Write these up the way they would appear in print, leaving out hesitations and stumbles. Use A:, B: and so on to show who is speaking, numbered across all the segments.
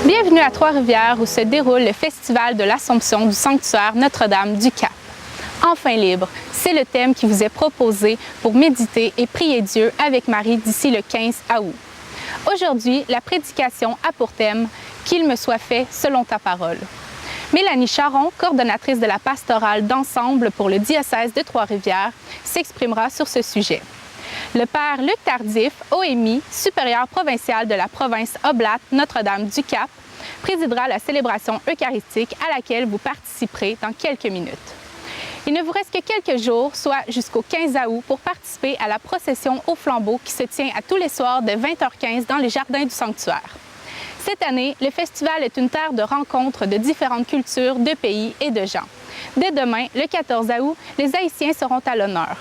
A: Bienvenue à Trois-Rivières où se déroule le Festival de l'Assomption du sanctuaire Notre-Dame du Cap. Enfin libre, c'est le thème qui vous est proposé pour méditer et prier Dieu avec Marie d'ici le 15 août. Aujourd'hui, la prédication a pour thème « Qu'il me soit fait selon ta parole ». Mélanie Charon, coordonnatrice de la pastorale d'ensemble pour le diocèse de Trois-Rivières, s'exprimera sur ce sujet. Le père Luc Tardif, OMI, supérieur provincial de la province oblate Notre-Dame du Cap, présidera la célébration eucharistique à laquelle vous participerez dans quelques minutes. Il ne vous reste que quelques jours, soit jusqu'au 15 août, pour participer à la procession au flambeau qui se tient à tous les soirs de 20h15 dans les jardins du sanctuaire. Cette année, le festival est une terre de rencontres de différentes cultures, de pays et de gens. Dès demain, le 14 août, les Haïtiens seront à l'honneur.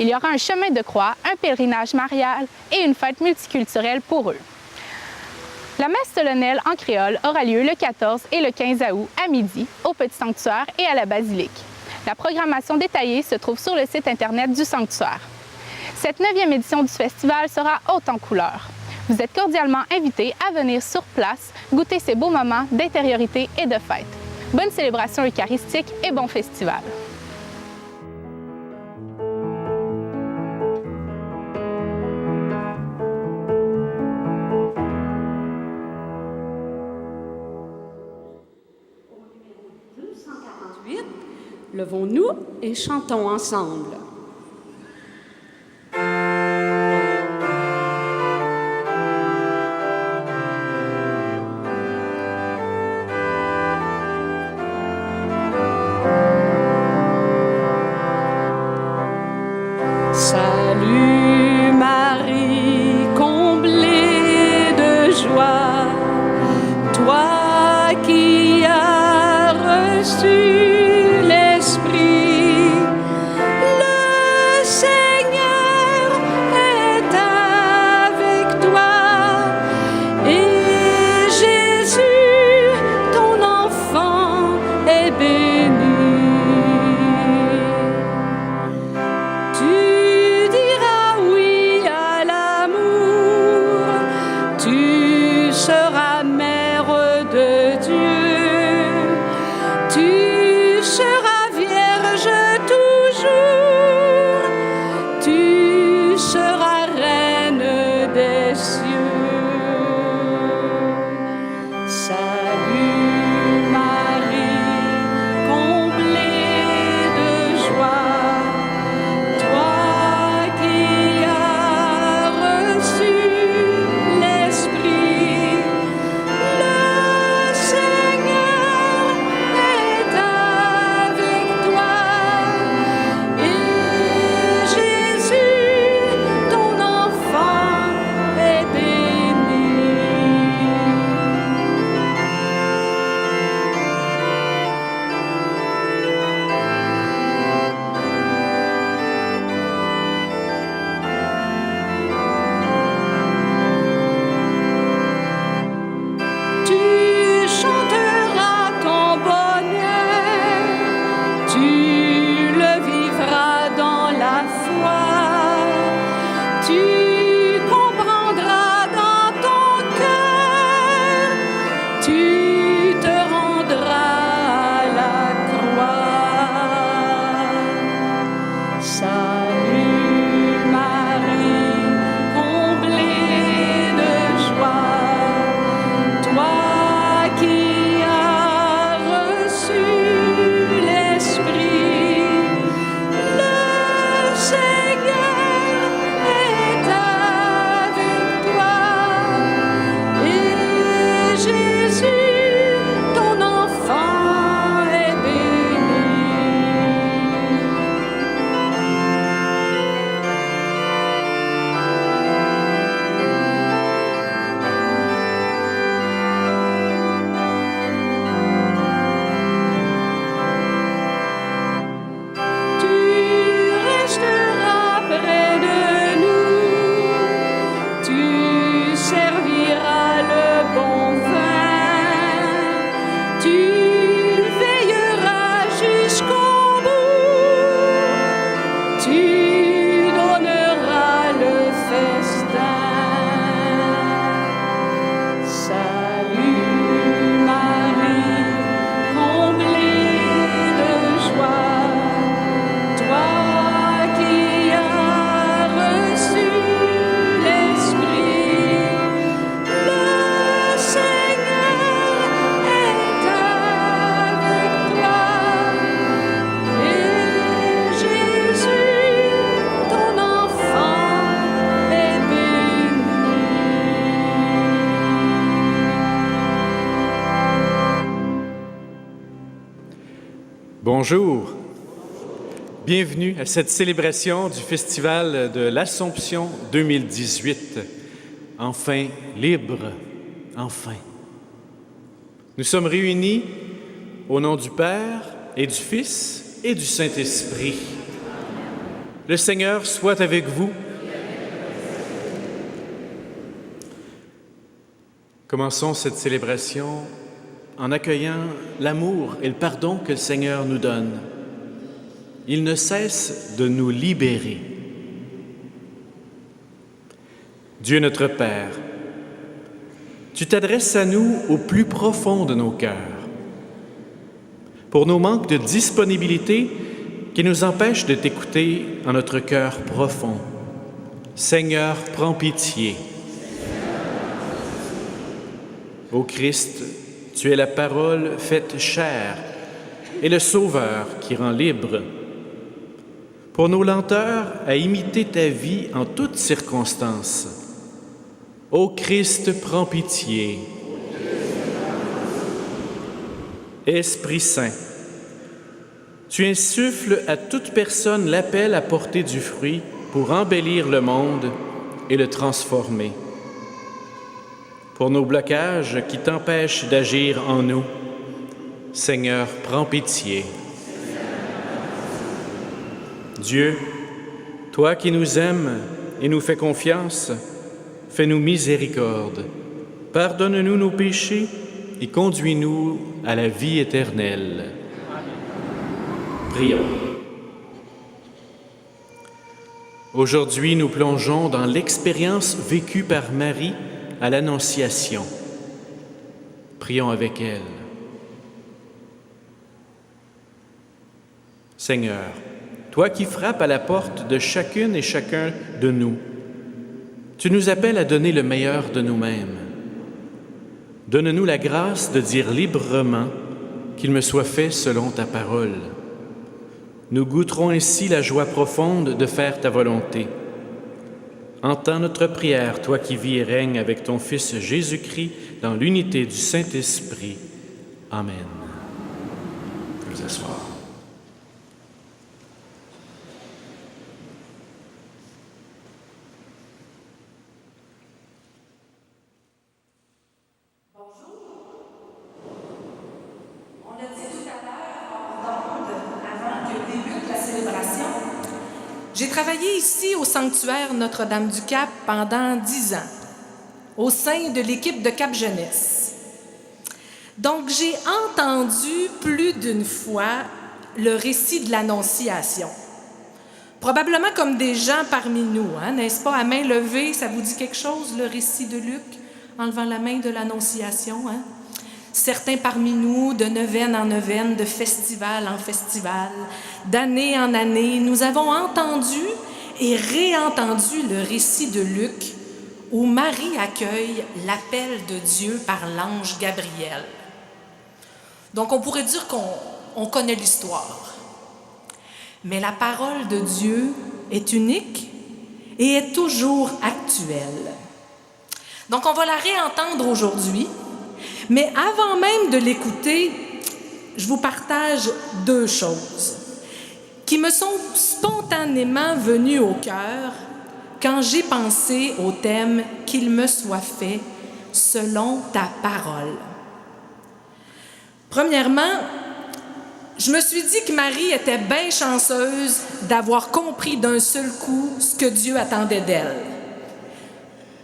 A: Il y aura un chemin de croix, un pèlerinage marial et une fête multiculturelle pour eux. La messe solennelle en créole aura lieu le 14 et le 15 août à midi au Petit Sanctuaire et à la Basilique. La programmation détaillée se trouve sur le site Internet du sanctuaire. Cette 9e édition du festival sera haute en couleurs. Vous êtes cordialement invités à venir sur place goûter ces beaux moments d'intériorité et de fête. Bonne célébration eucharistique et bon festival!
B: Levons-nous et chantons ensemble. Salut Marie, comblée de joie, toi qui as reçu Jésus.
C: Bonjour. Bienvenue à cette célébration du Festival de l'Assomption 2018. Enfin libre, enfin. Nous sommes réunis au nom du Père et du Fils et du Saint-Esprit. Le Seigneur soit avec vous. Commençons cette célébration en accueillant l'amour et le pardon que le Seigneur nous donne. Il ne cesse de nous libérer. Dieu notre Père, tu t'adresses à nous au plus profond de nos cœurs. Pour nos manques de disponibilité qui nous empêchent de t'écouter en notre cœur profond, Seigneur, prends pitié. Ô Christ, tu es la parole faite chair et le Sauveur qui rend libre. Pour nos lenteurs à imiter ta vie en toutes circonstances, ô Christ, prends pitié. Esprit Saint, tu insuffles à toute personne l'appel à porter du fruit pour embellir le monde et le transformer. Pour nos blocages qui t'empêchent d'agir en nous, Seigneur, prends pitié. Dieu, toi qui nous aimes et nous fais confiance, fais-nous miséricorde. Pardonne-nous nos péchés et conduis-nous à la vie éternelle. Prions. Aujourd'hui, nous plongeons dans l'expérience vécue par Marie à l'Annonciation. Prions avec elle. Seigneur, toi qui frappes à la porte de chacune et chacun de nous, tu nous appelles à donner le meilleur de nous-mêmes. Donne-nous la grâce de dire librement qu'il me soit fait selon ta parole. Nous goûterons ainsi la joie profonde de faire ta volonté. Entends notre prière, toi qui vis et règnes avec ton Fils Jésus-Christ dans l'unité du Saint-Esprit. Amen. Vous asseoir.
D: J'ai travaillé ici au sanctuaire Notre-Dame-du-Cap pendant 10 ans, au sein de l'équipe de Cap Jeunesse. Donc, j'ai entendu plus d'une fois le récit de l'Annonciation. Probablement comme des gens parmi nous, n'est-ce pas? À main levée, ça vous dit quelque chose, le récit de Luc, en levant la main de l'Annonciation, Certains parmi nous, de neuvaine en neuvaine, de festival en festival, d'année en année, nous avons entendu et réentendu le récit de Luc où Marie accueille l'appel de Dieu par l'ange Gabriel. Donc on pourrait dire qu'on connaît l'histoire. Mais la parole de Dieu est unique et est toujours actuelle. Donc on va la réentendre aujourd'hui. Mais avant même de l'écouter, je vous partage 2 choses qui me sont spontanément venues au cœur quand j'ai pensé au thème « Qu'il me soit fait selon ta parole ». Premièrement, je me suis dit que Marie était bien chanceuse d'avoir compris d'un seul coup ce que Dieu attendait d'elle.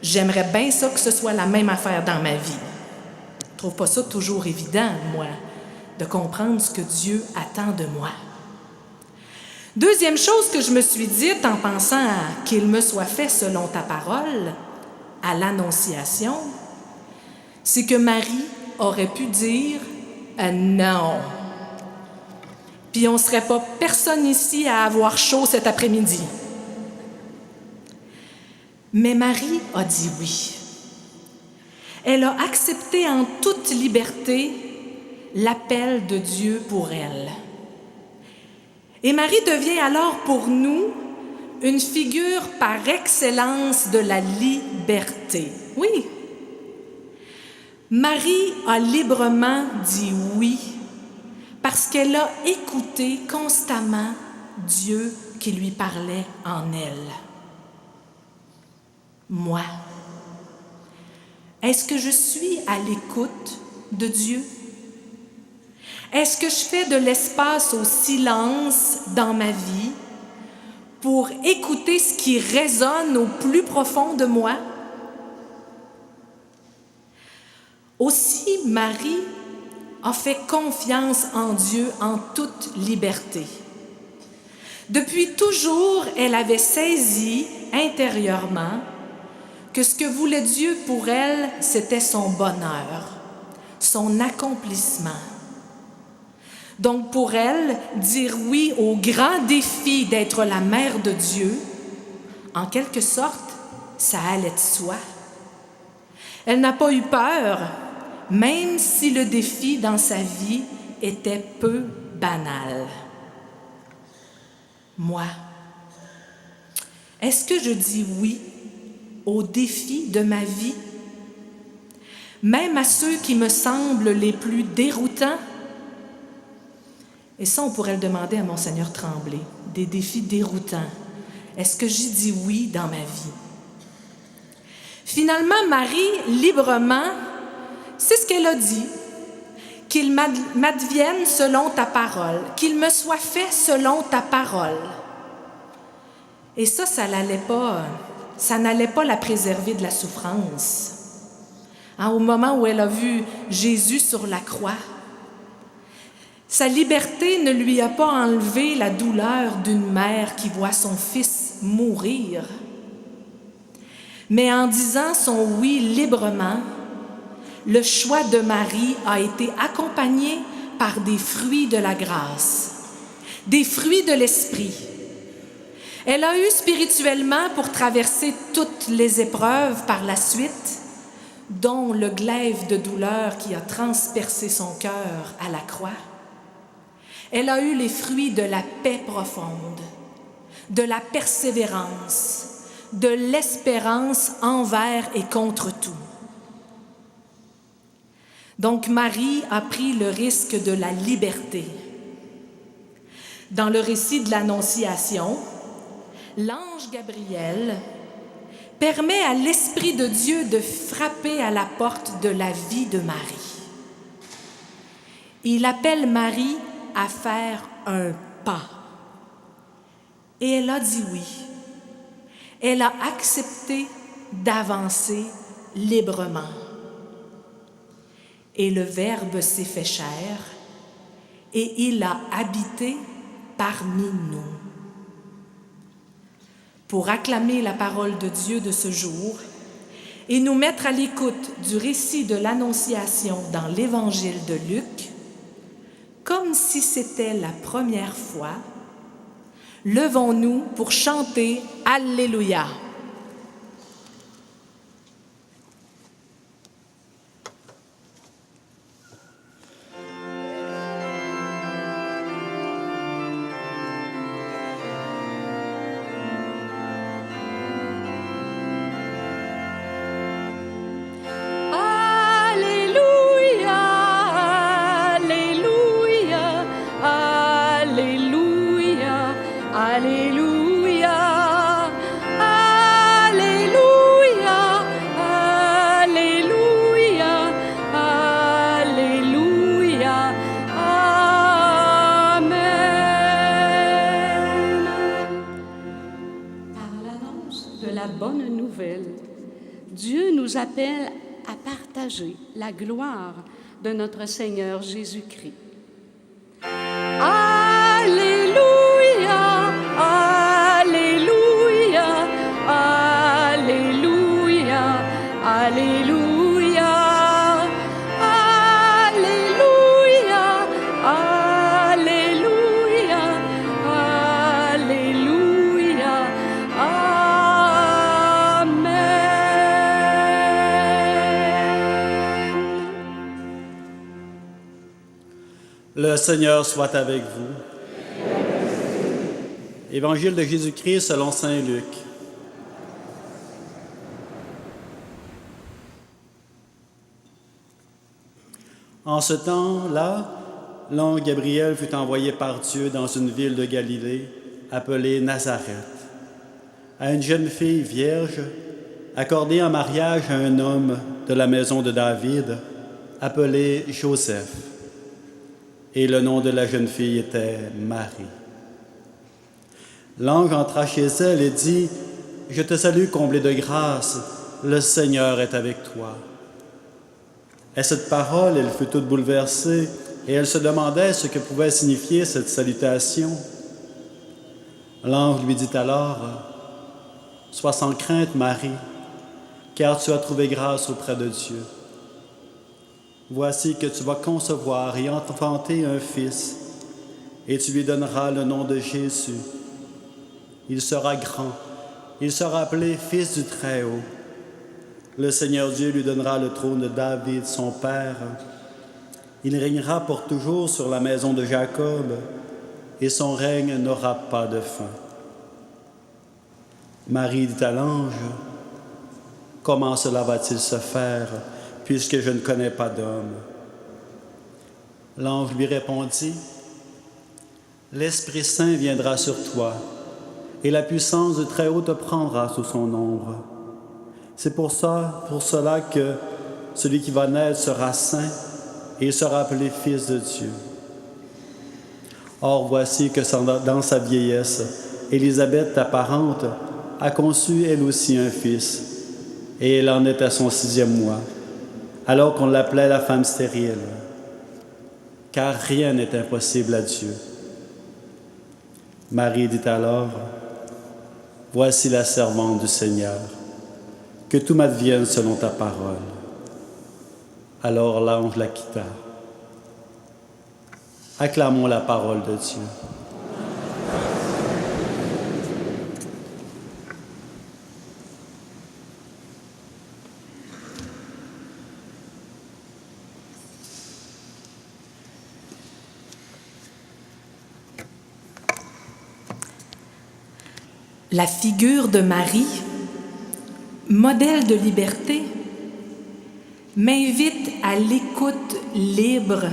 D: J'aimerais bien ça que ce soit la même affaire dans ma vie. Je trouve pas ça toujours évident, moi, de comprendre ce que Dieu attend de moi. Deuxième chose que je me suis dite en pensant à « qu'il me soit fait selon ta parole » à l'Annonciation, c'est que Marie aurait pu dire « non ». Puis on ne serait pas personne ici à avoir chaud cet après-midi. Mais Marie a dit oui. Elle a accepté en toute liberté l'appel de Dieu pour elle. Et Marie devient alors pour nous une figure par excellence de la liberté. Oui. Marie a librement dit oui parce qu'elle a écouté constamment Dieu qui lui parlait en elle. Moi, est-ce que je suis à l'écoute de Dieu? Est-ce que je fais de l'espace au silence dans ma vie pour écouter ce qui résonne au plus profond de moi? Aussi, Marie a fait confiance en Dieu en toute liberté. Depuis toujours, elle avait saisi intérieurement que ce que voulait Dieu pour elle, c'était son bonheur, son accomplissement. Donc pour elle, dire oui au grand défi d'être la mère de Dieu, en quelque sorte, ça allait de soi. Elle n'a pas eu peur, même si le défi dans sa vie était peu banal. Moi, est-ce que je dis oui aux défis de ma vie, même à ceux qui me semblent les plus déroutants? Et ça, on pourrait le demander à Monseigneur Tremblay, des défis déroutants. Est-ce que j'y dis oui dans ma vie? Finalement, Marie, librement, c'est ce qu'elle a dit, qu'il m'advienne selon ta parole, qu'il me soit fait selon ta parole. Et ça n'allait pas la préserver de la souffrance. Au moment où elle a vu Jésus sur la croix, sa liberté ne lui a pas enlevé la douleur d'une mère qui voit son fils mourir. Mais en disant son oui librement, le choix de Marie a été accompagné par des fruits de la grâce, des fruits de l'esprit. Elle a eu spirituellement pour traverser toutes les épreuves par la suite, dont le glaive de douleur qui a transpercé son cœur à la croix. Elle a eu les fruits de la paix profonde, de la persévérance, de l'espérance envers et contre tout. Donc Marie a pris le risque de la liberté. Dans le récit de l'Annonciation, l'ange Gabriel permet à l'Esprit de Dieu de frapper à la porte de la vie de Marie. Il appelle Marie à faire un pas. Et elle a dit oui. Elle a accepté d'avancer librement. Et le Verbe s'est fait chair et il a habité parmi nous. Pour acclamer la parole de Dieu de ce jour et nous mettre à l'écoute du récit de l'Annonciation dans l'Évangile de Luc, comme si c'était la première fois, levons-nous pour chanter Alléluia.
B: Dieu nous appelle à partager la gloire de notre Seigneur Jésus-Christ. Alléluia, Alléluia, Alléluia, Alléluia, Alléluia, Alléluia, Alléluia,
E: Le Seigneur soit avec vous. Évangile de Jésus-Christ selon saint Luc. En ce temps-là, l'ange Gabriel fut envoyé par Dieu dans une ville de Galilée appelée Nazareth, à une jeune fille vierge accordée en mariage à un homme de la maison de David appelé Joseph. Et le nom de la jeune fille était Marie. L'ange entra chez elle et dit, « Je te salue, comblée de grâce, le Seigneur est avec toi. » À cette parole, elle fut toute bouleversée et elle se demandait ce que pouvait signifier cette salutation. L'ange lui dit alors, « Sois sans crainte, Marie, car tu as trouvé grâce auprès de Dieu. Voici que tu vas concevoir et enfanter un fils, et tu lui donneras le nom de Jésus. Il sera grand, il sera appelé Fils du Très-Haut. Le Seigneur Dieu lui donnera le trône de David, son père. Il régnera pour toujours sur la maison de Jacob, et son règne n'aura pas de fin. » Marie dit à l'ange, « Comment cela va-t-il se faire, puisque je ne connais pas d'homme? » L'ange lui répondit, « L'Esprit Saint viendra sur toi, et la puissance du Très-Haut te prendra sous son ombre. C'est pour cela que celui qui va naître sera saint, et il sera appelé Fils de Dieu. Or, voici que dans sa vieillesse, Élisabeth, ta parente, a conçu elle aussi un fils, et elle en est à son 6e mois, alors qu'on l'appelait la femme stérile, car rien n'est impossible à Dieu. Marie dit alors, « Voici la servante du Seigneur, que tout m'advienne selon ta parole. » Alors l'ange la quitta. Acclamons la parole de Dieu.
D: La figure de Marie, modèle de liberté, m'invite à l'écoute libre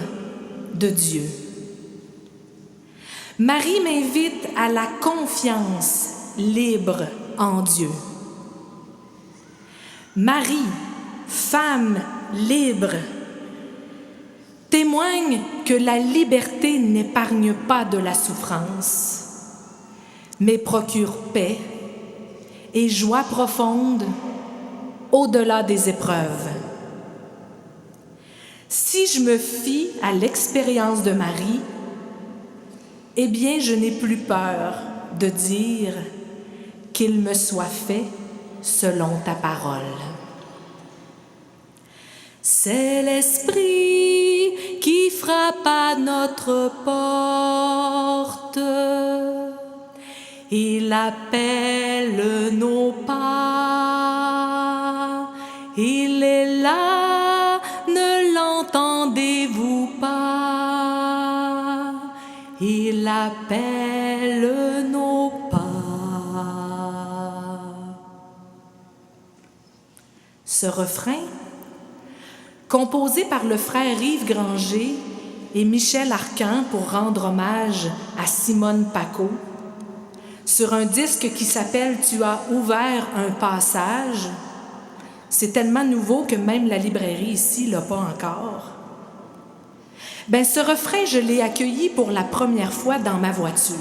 D: de Dieu. Marie m'invite à la confiance libre en Dieu. Marie, femme libre, témoigne que la liberté n'épargne pas de la souffrance, mais procure paix et joie profonde au-delà des épreuves. Si je me fie à l'expérience de Marie, eh bien, je n'ai plus peur de dire qu'il me soit fait selon ta parole. C'est l'Esprit qui frappe à notre porte. Il appelle nos pas. Il est là, ne l'entendez-vous pas? Il appelle nos pas. Ce refrain, composé par le frère Yves Granger et Michel Arcan pour rendre hommage à Simone Paco, sur un disque qui s'appelle « Tu as ouvert un passage », c'est tellement nouveau que même la librairie ici ne l'a pas encore. Ce refrain, je l'ai accueilli pour la première fois dans ma voiture.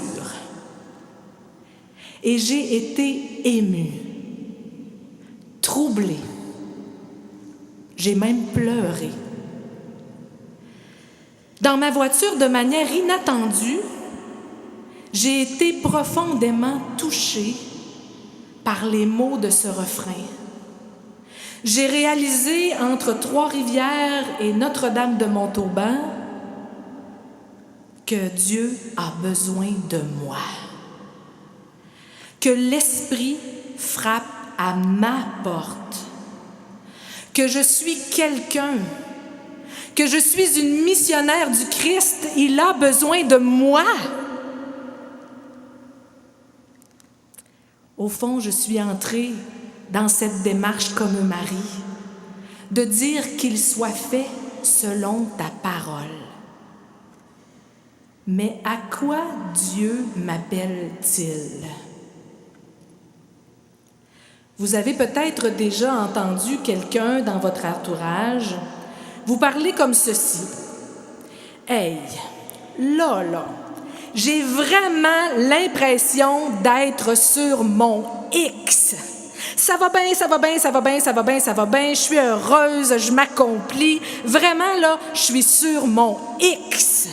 D: Et j'ai été émue, troublée. J'ai même pleuré. Dans ma voiture, de manière inattendue, j'ai été profondément touchée par les mots de ce refrain. J'ai réalisé entre Trois-Rivières et Notre-Dame-de-Montauban que Dieu a besoin de moi, que l'Esprit frappe à ma porte, que je suis quelqu'un, que je suis une missionnaire du Christ. Il a besoin de moi. Au fond, je suis entrée dans cette démarche comme Marie, de dire qu'il soit fait selon ta parole. Mais à quoi Dieu m'appelle-t-il? Vous avez peut-être déjà entendu quelqu'un dans votre entourage vous parler comme ceci. « Hey, là, j'ai vraiment l'impression d'être sur mon X. Ça va bien, je suis heureuse, je m'accomplis. Vraiment, là, je suis sur mon X. »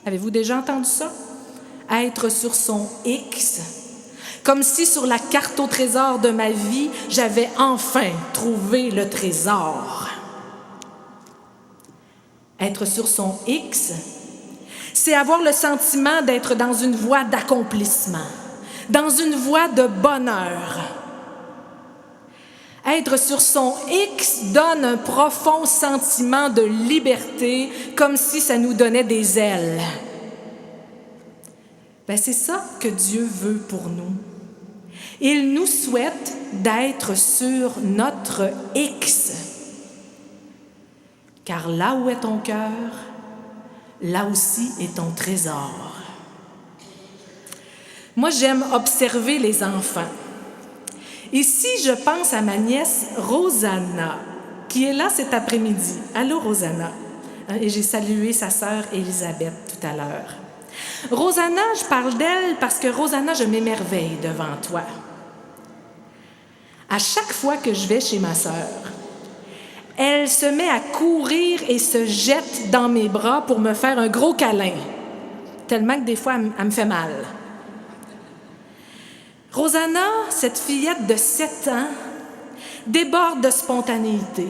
D: Avez-vous déjà entendu ça? Être sur son X. Comme si sur la carte au trésor de ma vie, j'avais enfin trouvé le trésor. Être sur son X, c'est avoir le sentiment d'être dans une voie d'accomplissement, dans une voie de bonheur. Être sur son X donne un profond sentiment de liberté, comme si ça nous donnait des ailes. C'est ça que Dieu veut pour nous. Il nous souhaite d'être sur notre X. Car là où est ton cœur, là aussi est ton trésor. Moi, j'aime observer les enfants. Ici, je pense à ma nièce Rosanna, qui est là cet après-midi. Allô, Rosanna. Et j'ai salué sa sœur Elisabeth tout à l'heure. Rosanna, je parle d'elle parce que Rosanna, je m'émerveille devant toi. À chaque fois que je vais chez ma sœur, elle se met à courir et se jette dans mes bras pour me faire un gros câlin, tellement que des fois, elle me fait mal. Rosanna, cette fillette de 7 ans, déborde de spontanéité,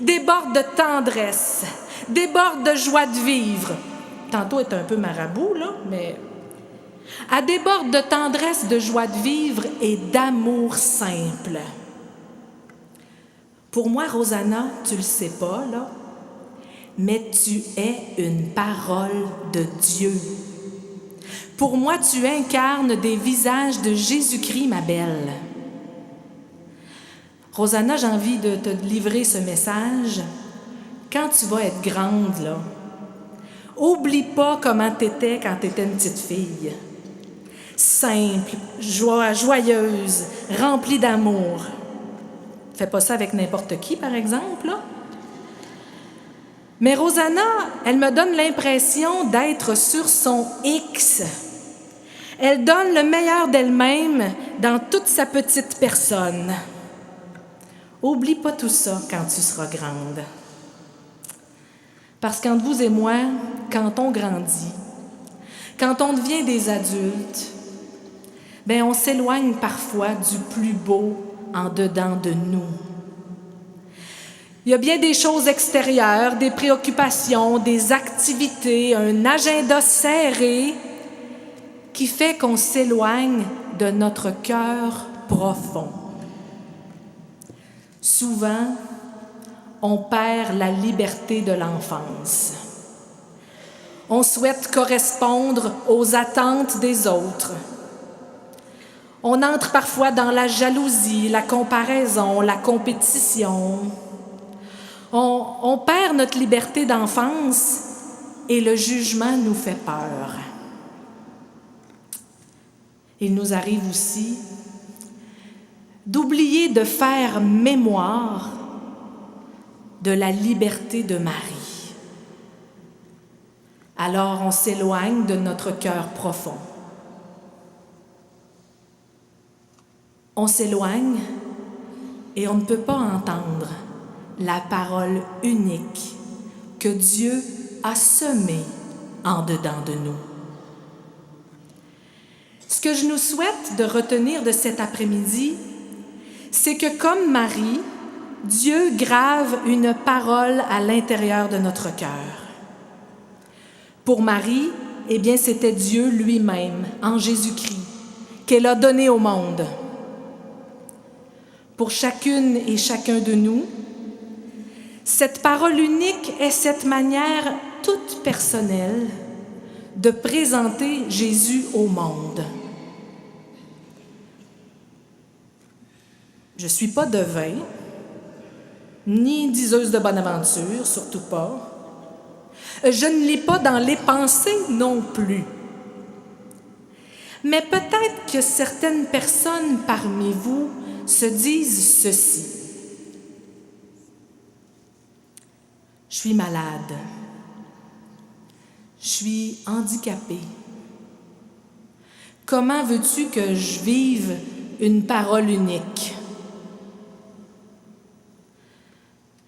D: déborde de tendresse, déborde de joie de vivre. Tantôt, elle est un peu marabout, là, mais elle déborde de tendresse, de joie de vivre et d'amour simple. Pour moi, Rosanna, tu le sais pas, là, mais tu es une parole de Dieu. Pour moi, tu incarnes des visages de Jésus-Christ, ma belle. Rosanna, j'ai envie de te livrer ce message. Quand tu vas être grande, là, oublie pas comment t'étais quand t'étais une petite fille. Simple, joyeuse, remplie d'amour. Fais pas ça avec n'importe qui, par exemple, là. Mais Rosanna, elle me donne l'impression d'être sur son X. Elle donne le meilleur d'elle-même dans toute sa petite personne. Oublie pas tout ça quand tu seras grande. Parce qu'entre vous et moi, quand on grandit, quand on devient des adultes, on s'éloigne parfois du plus beau en dedans de nous. Il y a bien des choses extérieures, des préoccupations, des activités, un agenda serré qui fait qu'on s'éloigne de notre cœur profond. Souvent, on perd la liberté de l'enfance. On souhaite correspondre aux attentes des autres. On entre parfois dans la jalousie, la comparaison, la compétition. On perd notre liberté d'enfance et le jugement nous fait peur. Il nous arrive aussi d'oublier de faire mémoire de la liberté de Marie. Alors on s'éloigne de notre cœur profond. On s'éloigne et on ne peut pas entendre la parole unique que Dieu a semée en dedans de nous. Ce que je nous souhaite de retenir de cet après-midi, c'est que comme Marie, Dieu grave une parole à l'intérieur de notre cœur. Pour Marie, c'était Dieu lui-même, en Jésus-Christ, qu'elle a donné au monde. Pour chacune et chacun de nous, cette parole unique est cette manière toute personnelle de présenter Jésus au monde. Je ne suis pas devin, ni diseuse de bonne aventure, surtout pas. Je ne l'ai pas dans les pensées non plus. Mais peut-être que certaines personnes parmi vous se disent ceci. Je suis malade. Je suis handicapée. Comment veux-tu que je vive une parole unique?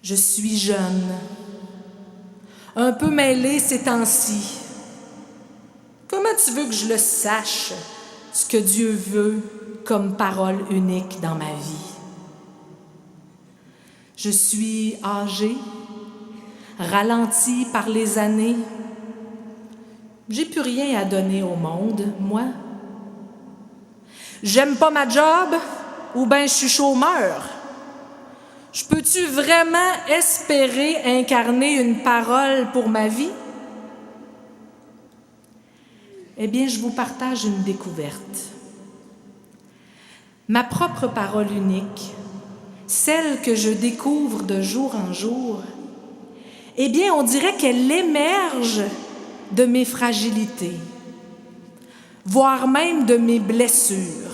D: Je suis jeune, un peu mêlée ces temps-ci. Comment tu veux que je le sache, ce que Dieu veut comme parole unique dans ma vie? Je suis âgée, ralentie par les années. J'ai plus rien à donner au monde, moi. J'aime pas ma job ou ben je suis chômeur. Je peux-tu vraiment espérer incarner une parole pour ma vie? Eh bien, je vous partage une découverte. Ma propre parole unique, celle que je découvre de jour en jour, eh bien, on dirait qu'elle émerge de mes fragilités, voire même de mes blessures.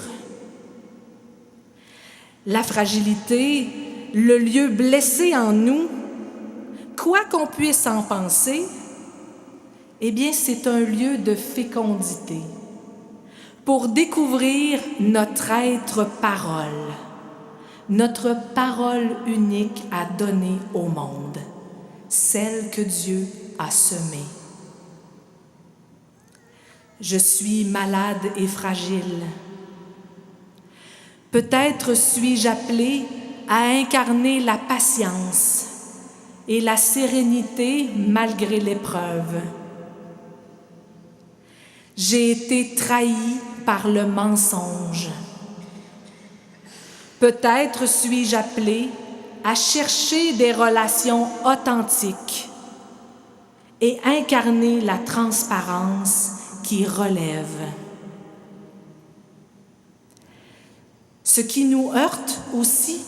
D: La fragilité, le lieu blessé en nous, quoi qu'on puisse en penser, eh bien, c'est un lieu de fécondité pour découvrir notre être parole, notre parole unique à donner au monde, celle que Dieu a semée. Je suis malade et fragile. Peut-être suis-je appelée à incarner la patience et la sérénité malgré l'épreuve. J'ai été trahie par le mensonge. Peut-être suis-je appelée à chercher des relations authentiques et incarner la transparence qui relève. Ce qui nous heurte aussi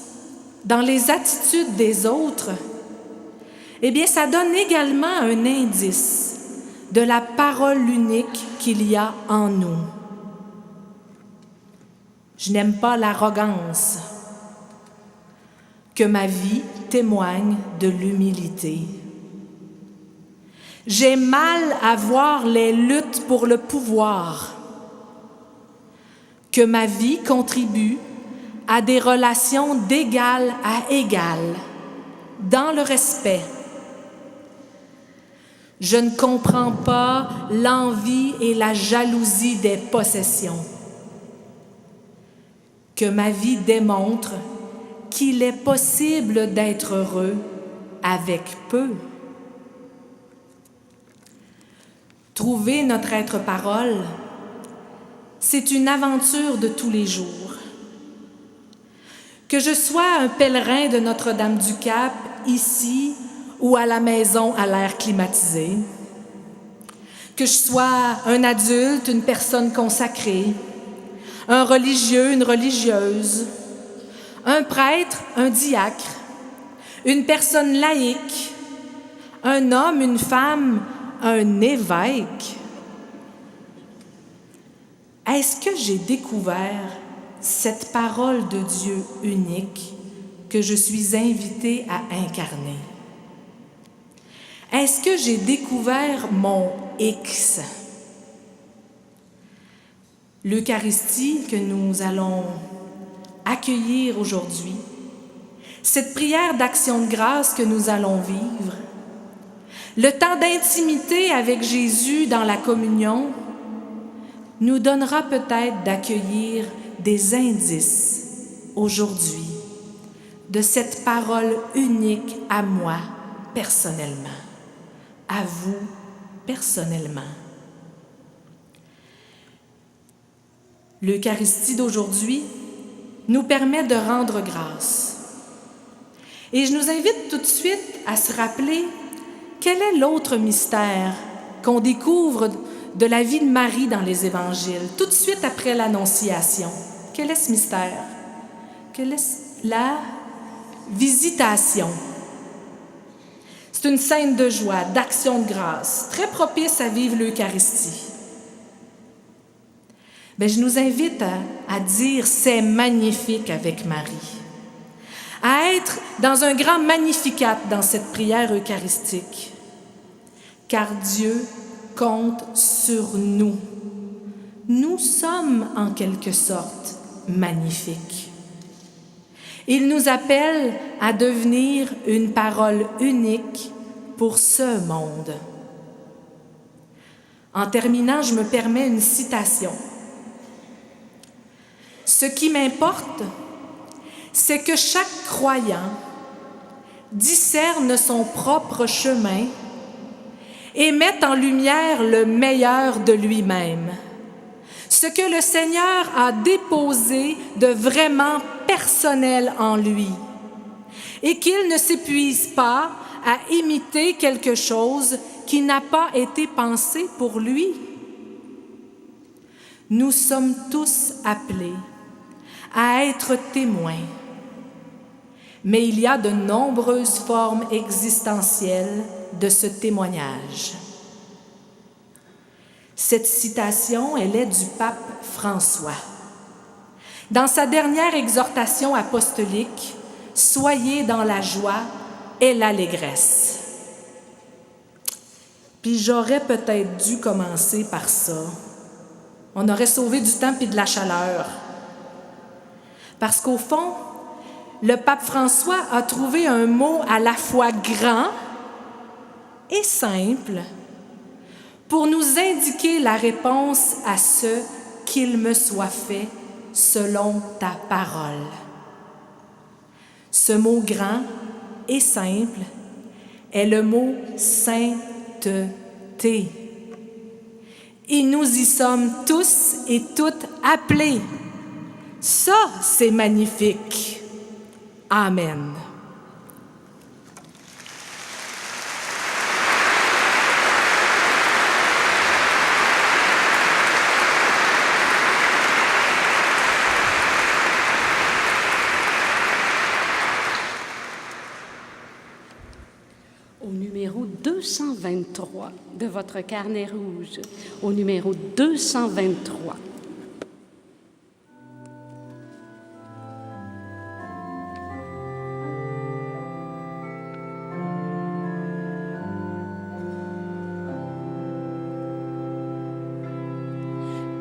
D: dans les attitudes des autres, eh bien, ça donne également un indice de la parole unique qu'il y a en nous. Je n'aime pas l'arrogance. Que ma vie témoigne de l'humilité. J'ai mal à voir les luttes pour le pouvoir. Que ma vie contribue à des relations d'égal à égal, dans le respect. Je ne comprends pas l'envie et la jalousie des possessions. Que ma vie démontre qu'il est possible d'être heureux avec peu. Trouver notre être-parole, c'est une aventure de tous les jours. Que je sois un pèlerin de Notre-Dame-du-Cap, ici ou à la maison à l'air climatisé, que je sois un adulte, une personne consacrée, un religieux, une religieuse, un prêtre, un diacre, une personne laïque, un homme, une femme, un évêque. Est-ce que j'ai découvert cette parole de Dieu unique que je suis invitée à incarner? Est-ce que j'ai découvert mon X? L'Eucharistie que nous allons accueillir aujourd'hui, cette prière d'action de grâce que nous allons vivre, le temps d'intimité avec Jésus dans la communion, nous donnera peut-être d'accueillir des indices aujourd'hui de cette parole unique à moi personnellement, à vous personnellement. L'Eucharistie d'aujourd'hui nous permet de rendre grâce. Et je nous invite tout de suite à se rappeler quel est l'autre mystère qu'on découvre de la vie de Marie dans les Évangiles, tout de suite après l'Annonciation. Quel est ce mystère? Quelle est la visitation? C'est une scène de joie, d'action de grâce, très propice à vivre l'Eucharistie. Mais je nous invite à dire « c'est magnifique » avec Marie, à être dans un grand magnificat dans cette prière eucharistique, car Dieu compte sur nous. Nous sommes en quelque sorte magnifiques. Il nous appelle à devenir une parole unique pour ce monde. En terminant, je me permets une citation. « Ce qui m'importe, c'est que chaque croyant discerne son propre chemin et mette en lumière le meilleur de lui-même, ce que le Seigneur a déposé de vraiment personnel en lui, et qu'il ne s'épuise pas à imiter quelque chose qui n'a pas été pensé pour lui. Nous sommes tous appelés à être témoins, mais il y a de nombreuses formes existentielles de ce témoignage. Cette citation, elle est du pape François. Dans sa dernière exhortation apostolique, « Soyez dans la joie et l'allégresse ». Puis j'aurais peut-être dû commencer par ça. On aurait sauvé du temps et de la chaleur. Parce qu'au fond, le pape François a trouvé un mot à la fois grand et simple pour nous indiquer la réponse à ce « qu'il me soit fait selon ta parole ». Ce mot grand et simple est le mot « sainteté ». Et nous y sommes tous et toutes appelés. Ça, c'est magnifique. Amen.
B: Au numéro 223 de votre carnet rouge, au numéro 223.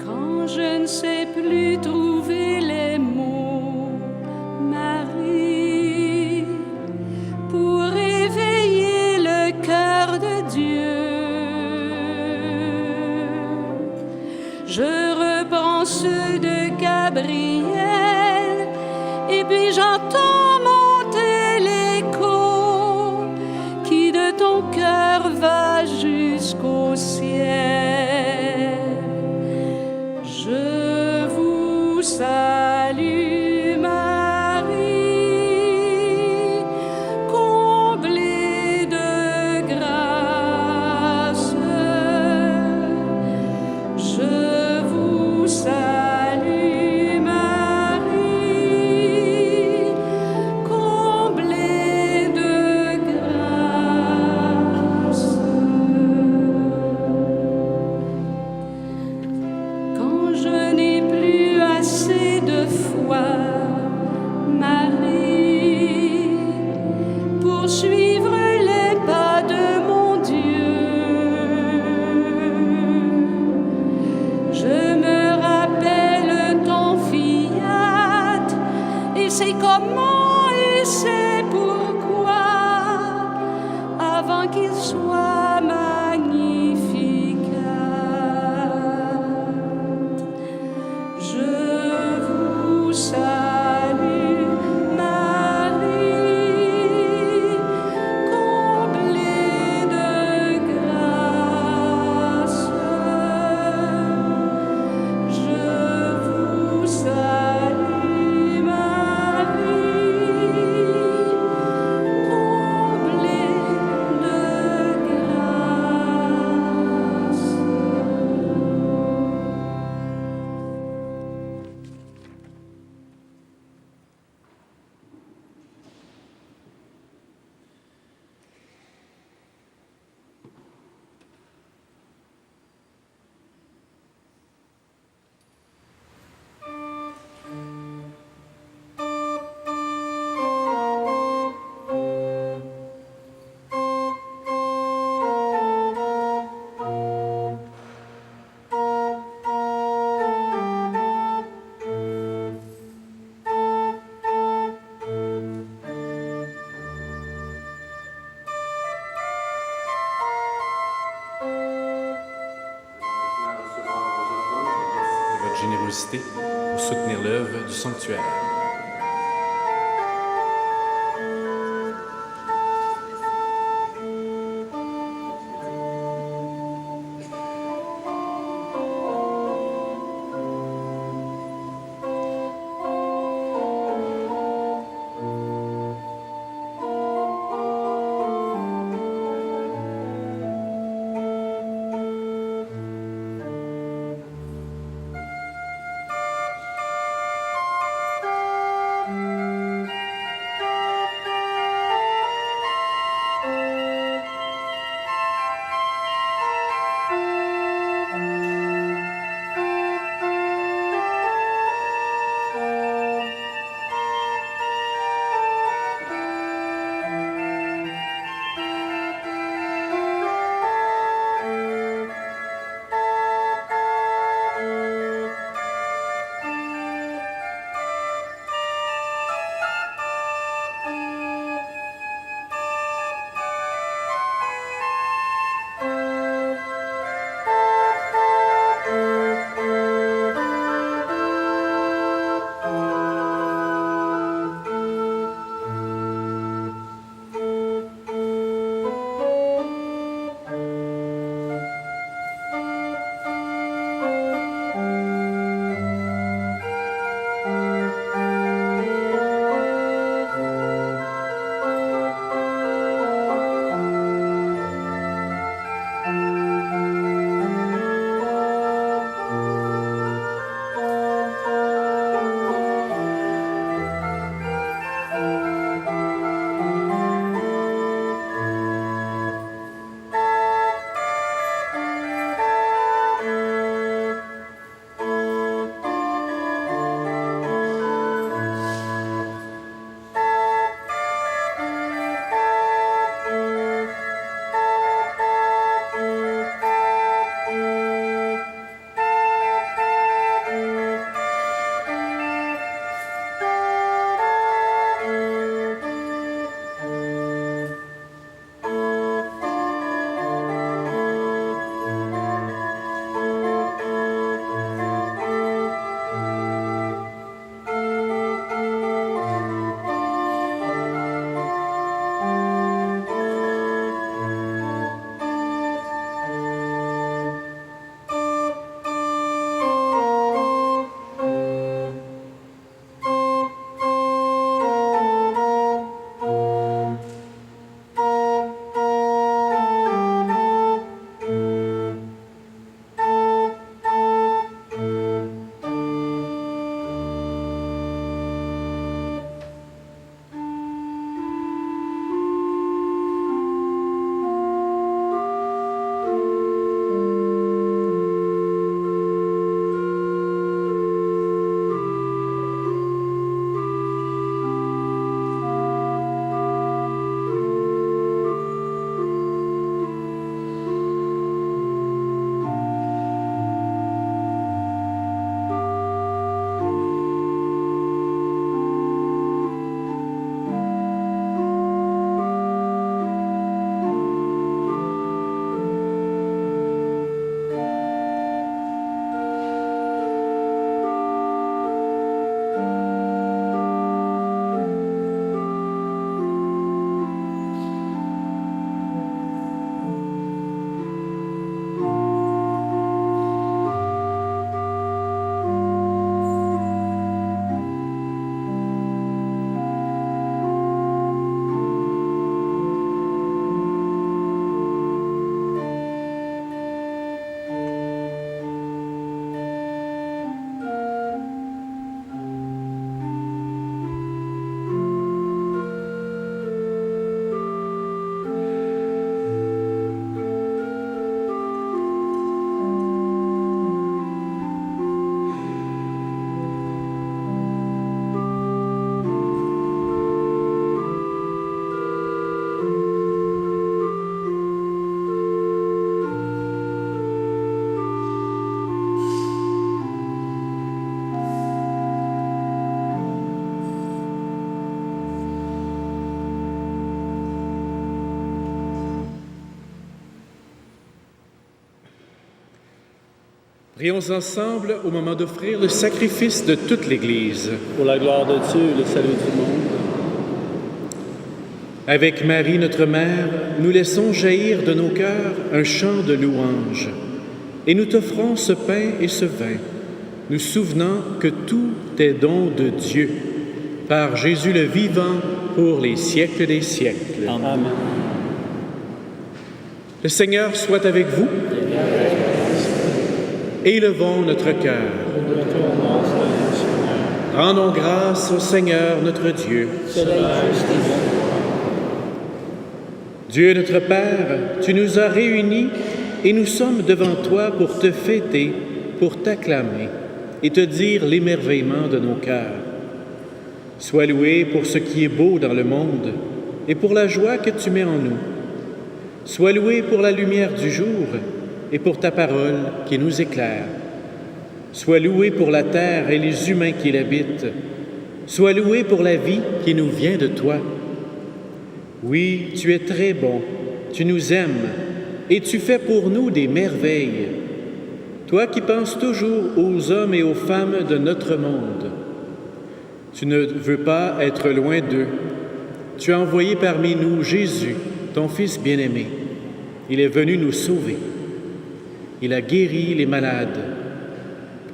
B: Quand je ne sais plus trouver les mots, Marie, pour éveiller le cœur de Dieu, je reprends ceux de Gabriel et puis j'entends monter l'écho qui de ton cœur va jusqu'au ciel. Je vous salue Marie, comblée de grâce. Je vous salue Marie, comblée de grâce. Quand je n'ai plus assez
C: générosité pour soutenir l'œuvre du sanctuaire. Prions ensemble au moment d'offrir le sacrifice de toute l'Église.
E: Pour la gloire de Dieu et le salut du monde.
C: Avec Marie, notre Mère, nous laissons jaillir de nos cœurs un chant de louange. Et nous t'offrons ce pain et ce vin, nous souvenant que tout est don de Dieu, par Jésus le vivant, pour les siècles des siècles.
E: Amen.
C: Le Seigneur soit avec vous. Élevons notre cœur. Rendons grâce au Seigneur notre Dieu. Dieu notre Père, tu nous as réunis et nous sommes devant toi pour te fêter, pour t'acclamer et te dire l'émerveillement de nos cœurs. Sois loué pour ce qui est beau dans le monde et pour la joie que tu mets en nous. Sois loué pour la lumière du jour et pour ta parole qui nous éclaire. Sois loué pour la terre et les humains qui l'habitent. Sois loué pour la vie qui nous vient de toi. Oui, tu es très bon, tu nous aimes et tu fais pour nous des merveilles. Toi qui penses toujours aux hommes et aux femmes de notre monde. Tu ne veux pas être loin d'eux. Tu as envoyé parmi nous Jésus, ton Fils bien-aimé. Il est venu nous sauver. Il a guéri les malades.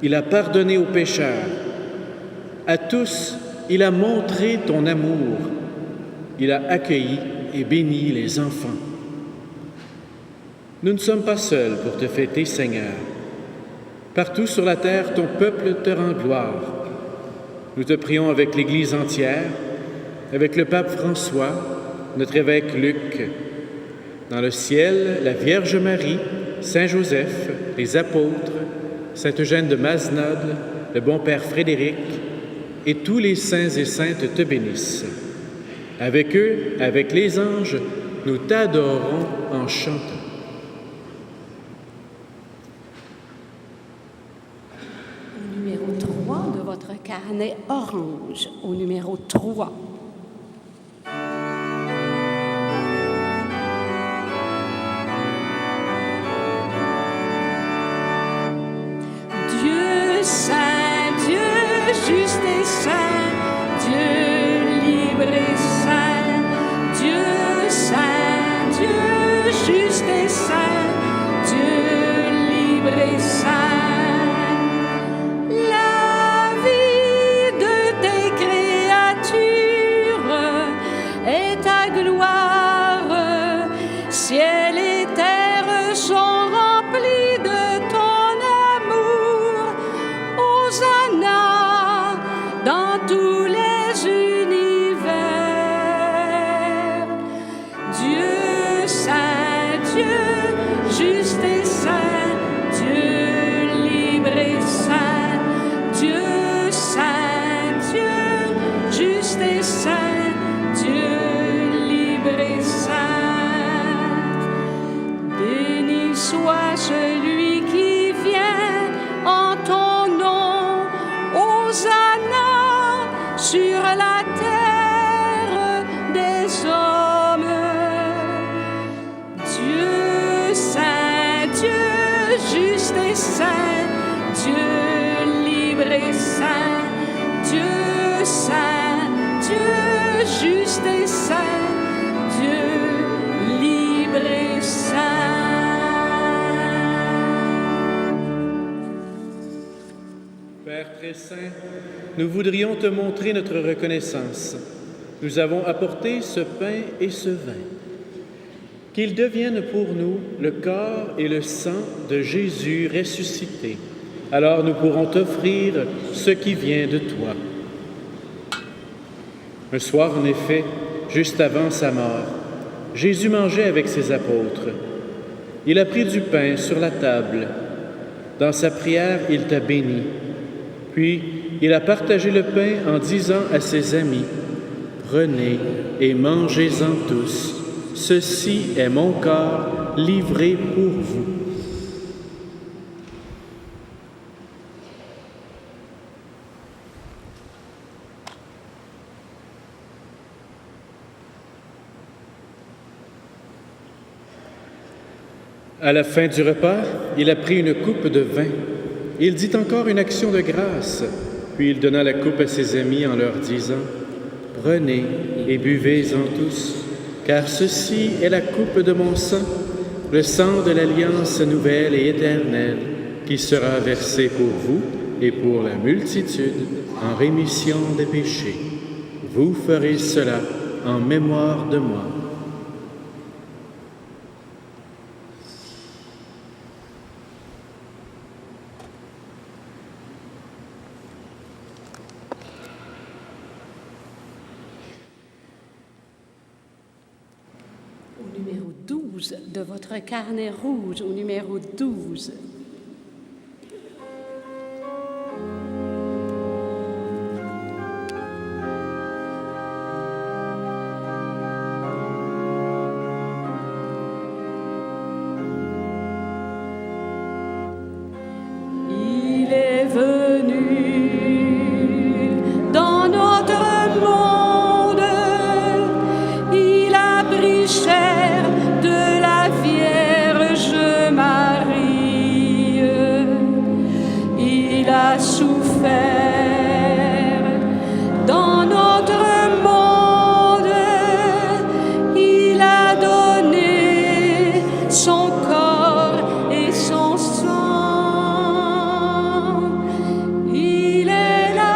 C: Il a pardonné aux pécheurs. À tous, il a montré ton amour. Il a accueilli et béni les enfants. Nous ne sommes pas seuls pour te fêter, Seigneur. Partout sur la terre, ton peuple te rend gloire. Nous te prions avec l'Église entière, avec le pape François, notre évêque Luc. Dans le ciel, la Vierge Marie, Saint Joseph, les apôtres, Sainte Eugène de Mazenod, le bon Père Frédéric, et tous les saints et saintes te bénissent. Avec eux, avec les anges, nous t'adorons en chantant.
B: Au numéro 3 de votre carnet orange, au numéro 3. Dieu saint, Dieu juste et saint, Dieu libre et saint, Dieu saint, Dieu juste et saint, Dieu libre et saint. La vie de tes créatures est ta gloire, ciel et terre sont remplis de ton amour. Hosanna dans tous les univers. Dieu saint, Dieu juste et saint, Dieu libre et saint, Dieu saint, Dieu juste et saint, Dieu libre et saint. Béni soit celui qui vient en ton nom. Hosanna sur la terre des hommes. Dieu saint, Dieu juste et saint, Dieu libre et saint, Dieu saint, Dieu juste et saint, Dieu libre et saint.
C: Père très saint, nous voudrions te montrer notre reconnaissance. Nous avons apporté ce pain et ce vin. Qu'ils deviennent pour nous le corps et le sang de Jésus ressuscité. Alors nous pourrons t'offrir ce qui vient de toi. Un soir, en effet, juste avant sa mort, Jésus mangeait avec ses apôtres. Il a pris du pain sur la table. Dans sa prière, il t'a béni. Puis, il a partagé le pain en disant à ses amis, « Prenez et mangez-en tous. Ceci est mon corps livré pour vous. » À la fin du repas, il a pris une coupe de vin. il dit encore une action de grâce, puis il donna la coupe à ses amis en leur disant, « Prenez et buvez-en tous, car ceci est la coupe de mon sang, le sang de l'alliance nouvelle et éternelle, qui sera versé pour vous et pour la multitude en rémission des péchés. Vous ferez cela en mémoire de moi. »
B: Au numéro 12 de votre carnet rouge, au numéro 12. Il est venu dans notre monde, il a pris chair de la Vierge Marie, il a souffert dans notre monde, il a donné son corps et son sang. Il est là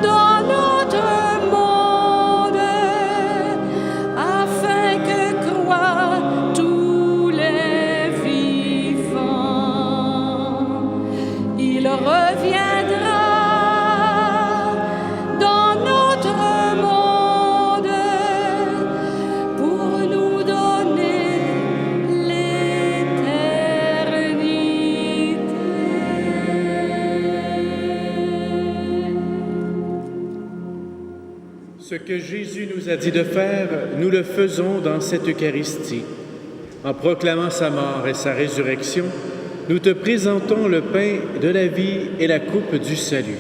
B: dans notre monde afin que croient tous les vivants. Il reviendra dans notre monde pour nous donner l'éternité.
C: Ce que Jésus nous a dit de faire, nous le faisons dans cette Eucharistie. En proclamant sa mort et sa résurrection, nous te présentons le pain de la vie et la coupe du salut.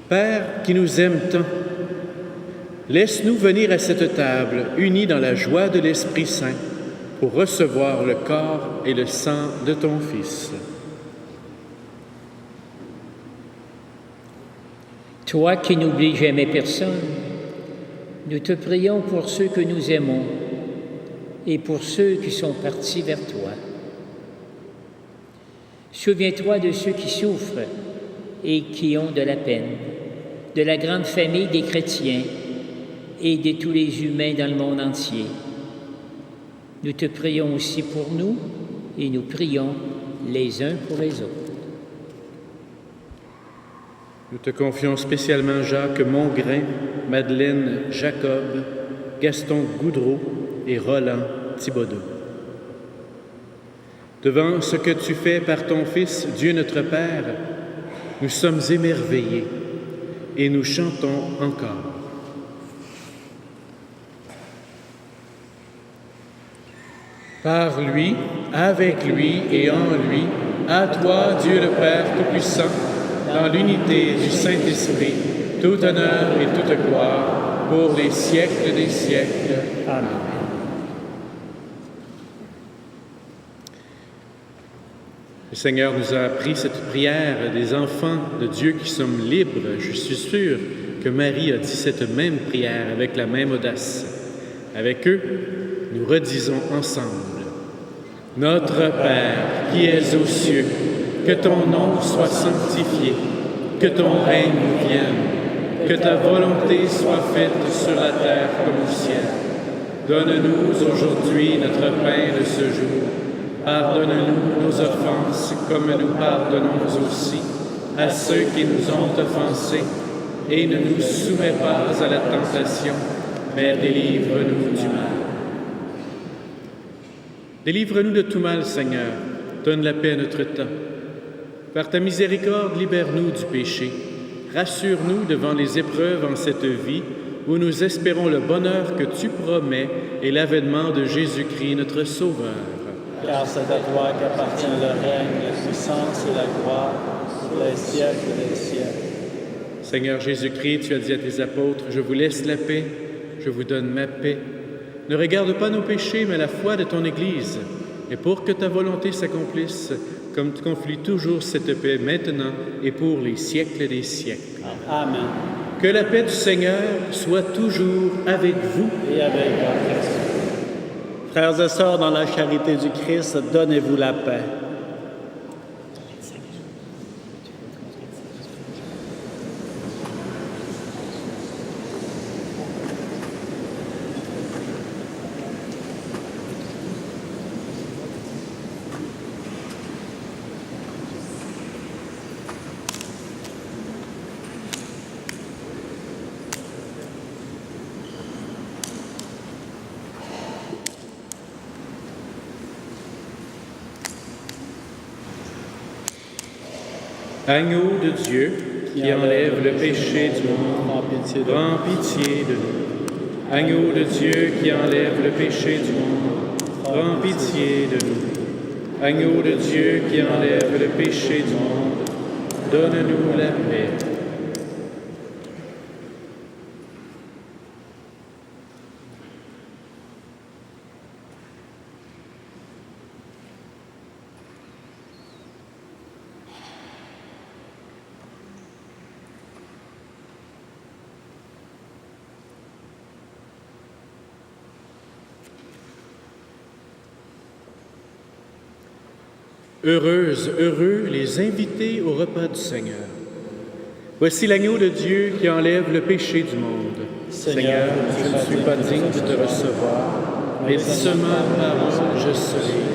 C: Père qui nous aime tant, laisse-nous venir à cette table unis dans la joie de l'Esprit Saint pour recevoir le corps et le sang de ton Fils.
F: Toi qui n'oublies jamais personne, nous te prions pour ceux que nous aimons et pour ceux qui sont partis vers toi. Souviens-toi de ceux qui souffrent et qui ont de la peine, de la grande famille des chrétiens et de tous les humains dans le monde entier. Nous te prions aussi pour nous et nous prions les uns pour les autres.
C: Nous te confions spécialement Jacques Mongrain, Madeleine Jacob, Gaston Goudreau et Roland Thibodeau. Devant ce que tu fais par ton Fils, Dieu notre Père, nous sommes émerveillés et nous chantons encore. Par lui, avec lui et en lui, à toi, Dieu le Père Tout-Puissant, dans l'unité du Saint-Esprit, tout honneur et toute gloire, pour les siècles des siècles. Amen. Le Seigneur nous a appris cette prière des enfants de Dieu qui sommes libres. Je suis sûr que Marie a dit cette même prière avec la même audace. Avec eux, nous redisons ensemble. Notre Père qui es aux cieux, que ton nom soit sanctifié, que ton règne vienne, que ta volonté soit faite sur la terre comme au ciel. Donne-nous aujourd'hui notre pain de ce jour. Pardonne-nous nos offenses comme nous pardonnons aussi à ceux qui nous ont offensés. Et ne nous soumets pas à la tentation, mais délivre-nous du mal. Délivre-nous de tout mal, Seigneur. Donne la paix à notre temps. Par ta miséricorde, libère-nous du péché. Rassure-nous devant les épreuves en cette vie où nous espérons le bonheur que tu promets et l'avènement de Jésus-Christ, notre Sauveur.
G: Car c'est à toi qu'appartient le règne, la puissance et la gloire pour les siècles des siècles.
C: Seigneur Jésus-Christ, tu as dit à tes apôtres, « Je vous laisse la paix, je vous donne ma paix. Ne regarde pas nos péchés, mais la foi de ton Église, et pour que ta volonté s'accomplisse, comme tu conflis toujours cette paix maintenant et pour les siècles des siècles.
E: Amen.
C: Que la paix du Seigneur soit toujours avec vous.
G: Et avec votre esprit.
E: Frères et sœurs, dans la charité du Christ, donnez-vous la paix.
C: Agneau de Dieu, qui enlève le péché du monde, prends pitié de nous. Agneau de Dieu, qui enlève le péché du monde, prends pitié de nous. Agneau de Dieu, qui enlève le péché du monde, donne-nous la paix. Heureuses, heureux les invités au repas du Seigneur. Voici l'agneau de Dieu qui enlève le péché du monde. Seigneur, je ne suis pas digne de te recevoir, mais dis seulement la parole, je serai.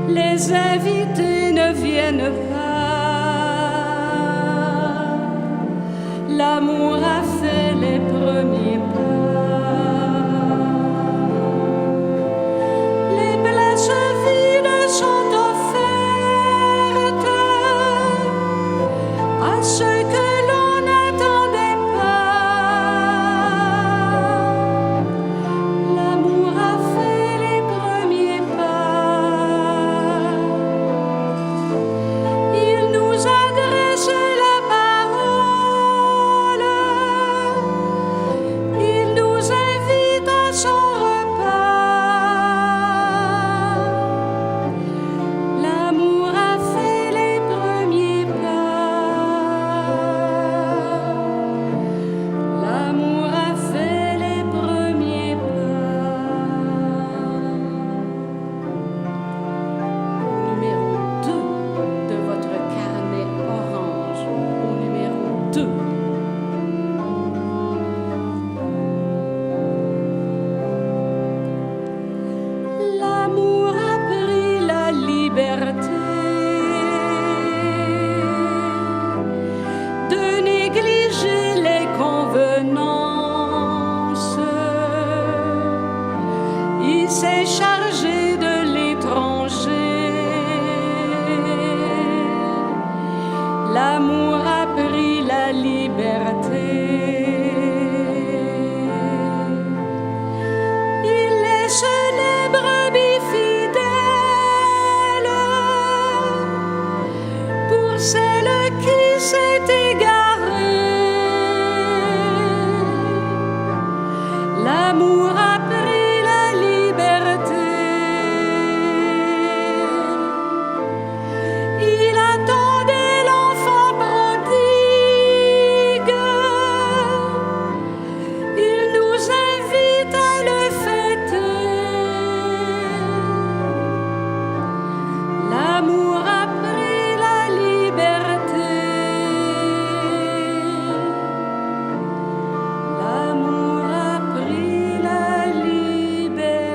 B: Les les invités ne viennent pas. L'amour a fait les premiers pas. Les places vides sont offertes à ceux que l'on n'attendait pas. L'amour a fait les premiers pas. Il nous adresse la parole. Il nous invite à son repas. L'amour a fait les premiers pas. L'amour a fait les premiers pas. Numéro 2 de votre carnet orange. Au numéro 2. L'amour a pris la liberté de négliger les convenances. Il s'est chargé de l'étranger. L'amour a pris la liberté. Il laisse les brebis fidèles pour celle qui s'est égarée. L'amour a pris la liberté. Il attendait l'enfant prodigue. Il nous invite à le fêter. L'amour a pris la liberté. L'amour a pris la liberté.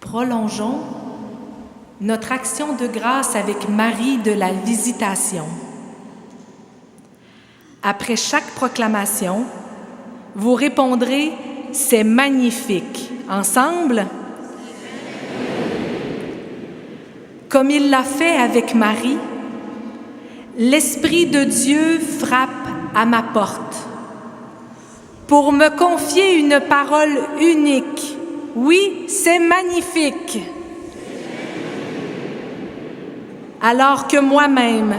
D: Prolongeons notre action de grâce avec Marie de la Visitation. Après chaque proclamation, vous répondrez « C'est magnifique ». Ensemble, comme il l'a fait avec Marie, l'Esprit de Dieu frappe à ma porte pour me confier une parole unique. Oui, c'est magnifique. Alors que moi-même,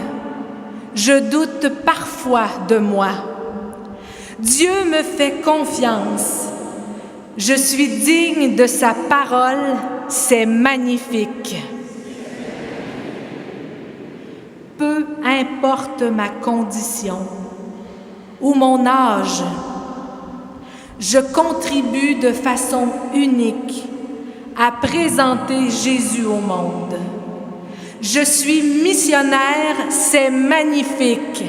D: je doute parfois de moi. Dieu me fait confiance. Je suis digne de sa parole, c'est magnifique. Peu importe ma condition ou mon âge, je contribue de façon unique à présenter Jésus au monde. Je suis missionnaire, c'est magnifique.